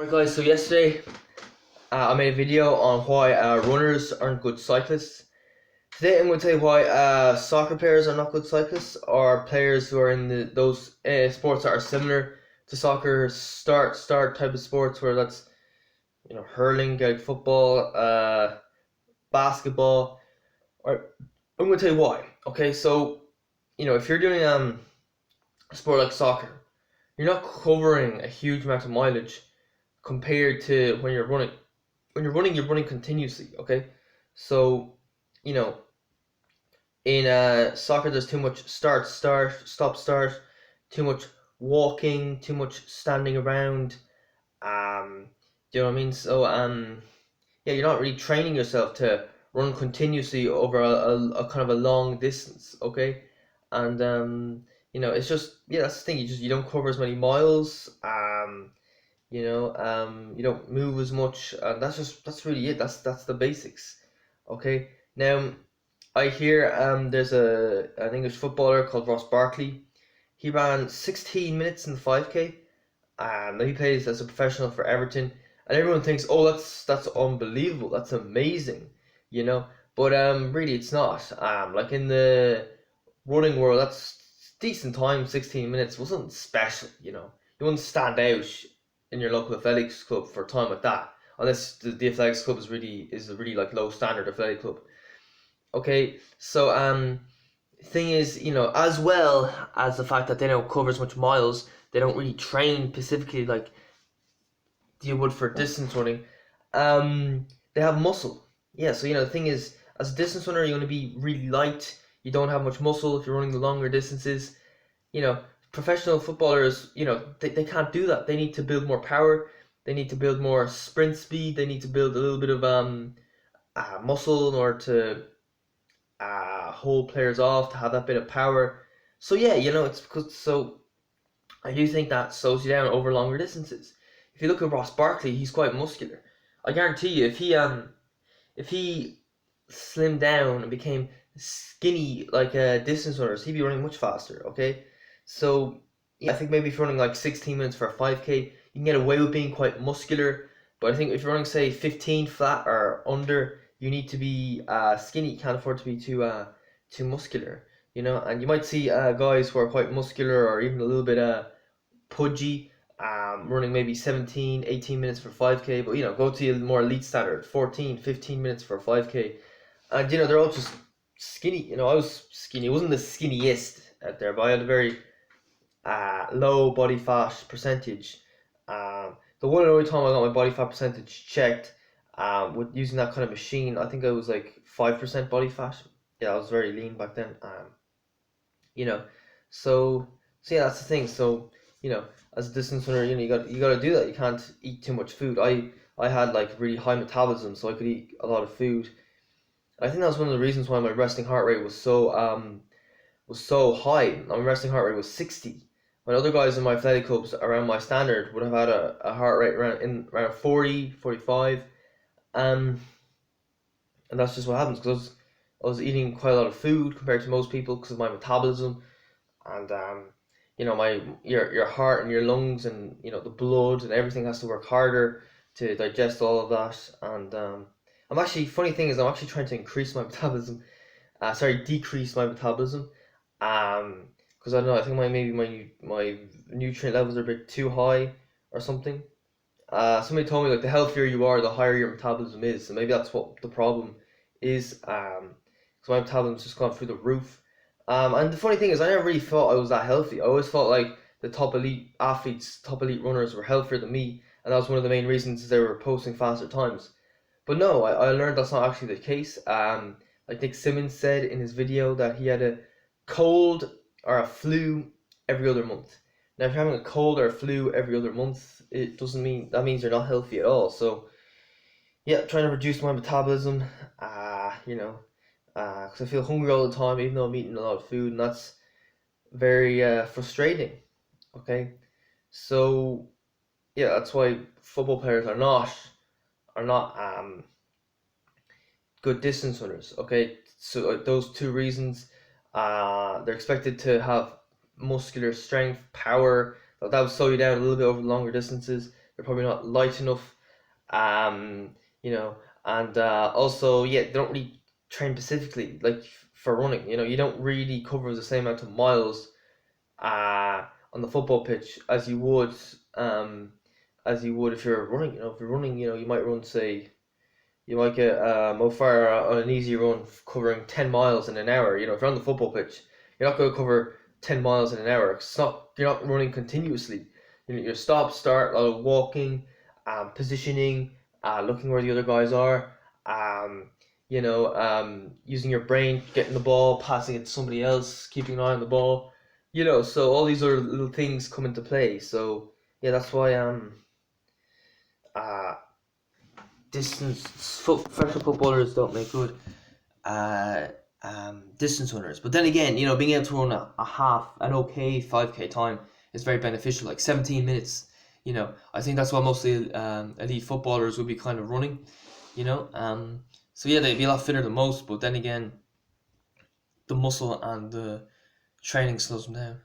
Alright guys, so yesterday I made a video on why runners aren't good cyclists. Today I'm going to tell you why soccer players are not good cyclists, or players who are in those sports that are similar to soccer, start type of sports where that's hurling, Gaelic football, basketball. Or I'm going to tell you why. Okay, so if you're doing a sport like soccer, you're not covering a huge amount of mileage compared to when you're running. When you're running continuously. Okay, so you know in soccer there's too much start, too much walking, too much standing around. Do you know what I mean? So yeah, you're not really training yourself to run continuously over a kind of a long distance. Okay, and it's just, yeah, that's the thing. You don't cover as many miles. You don't move as much. That's really it. That's the basics. Okay. Now I hear there's an English footballer called Ross Barkley. He ran 16 minutes in the 5K. Now he plays as a professional for Everton, and everyone thinks, oh, that's unbelievable. That's amazing. You know, but really it's not. Like in the running world, that's decent time. 16 minutes wasn't special. You wouldn't stand out in your local athletics club for a time like that, unless the athletics club is a really like low standard athletic club. Okay, so thing is, as well as the fact that they don't cover as much miles, they don't really train specifically like you would for distance running. They have muscle. Yeah, so the thing is, as a distance runner, you're going to be really light. You don't have much muscle if you're running the longer distances. you know, Professional footballers, they can't do that. They need to build more power. They need to build more sprint speed. They need to build a little bit of muscle in order to hold players off, to have that bit of power. So yeah, it's because, so I do think that slows you down over longer distances. If you look at Ross Barkley, he's quite muscular. I guarantee you, if he slimmed down and became skinny like distance runners, he'd be running much faster. Okay, so yeah, I think maybe if you're running like 16 minutes for a 5K, you can get away with being quite muscular. But I think if you're running, say, 15 flat or under, you need to be skinny. You can't afford to be too muscular. And you might see guys who are quite muscular or even a little bit pudgy, running maybe 17, 18 minutes for 5K, but go to a more elite standard, 14, 15 minutes for 5K. And they're all just skinny. I was skinny. I wasn't the skinniest out there, but I had a very low body fat percentage. The one and only time I got my body fat percentage checked with using that kind of machine, I think I was like 5% body fat. Yeah, I was very lean back then. You know, so so yeah, that's the thing. So as a distance runner, you got to do that. You can't eat too much food. I had like really high metabolism, so I could eat a lot of food. I think that was one of the reasons why my resting heart rate was so high. My resting heart rate was 60. When other guys in my athletic clubs around my standard would have had a heart rate around 40, 45. Um, and that's just what happens because I was eating quite a lot of food compared to most people because of my metabolism. And my your heart and your lungs and the blood and everything has to work harder to digest all of that. And I'm actually, funny thing is, I'm actually trying to increase my metabolism. Decrease my metabolism. Because I don't know, I think my nutrient levels are a bit too high or something. Somebody told me like the healthier you are, the higher your metabolism is. So maybe that's what the problem is. Because my metabolism's just gone through the roof. And the funny thing is, I never really thought I was that healthy. I always thought like the top elite athletes, top elite runners were healthier than me, and that was one of the main reasons they were posting faster times. But no, I learned that's not actually the case. Like Nick Symmonds said in his video that he had a cold or a flu every other month. Now, if you're having a cold or a flu every other month, it doesn't mean that means you're not healthy at all. So yeah, trying to reduce my metabolism. Because I feel hungry all the time, even though I'm eating a lot of food, and that's very frustrating. Okay, so yeah, that's why football players are not good distance runners. Okay, so those two reasons, they're expected to have muscular strength, power. That would slow you down a little bit over longer distances. They're probably not light enough. You know, and also, yeah, they don't really train specifically like for running. You know, you don't really cover the same amount of miles on the football pitch um as you would if you're running. You know, if you're running, you know, you might run, say, you might get far on an easy run covering 10 miles in an hour. You know, if you're on the football pitch, you're not going to cover 10 miles in an hour. It's not, you're not running continuously. You know, your stop, start, a lot of walking, positioning, looking where the other guys are, using your brain, getting the ball, passing it to somebody else, keeping an eye on the ball. You know, so all these other little things come into play. So yeah, that's why uh, professional footballers don't make good uh, distance runners. But then again, you know, being able to run an okay 5K time is very beneficial, like 17 minutes. You know, I think that's why most of the elite footballers would be kind of running, you know. So yeah, they'd be a lot fitter than most, but then again, the muscle and the training slows them down.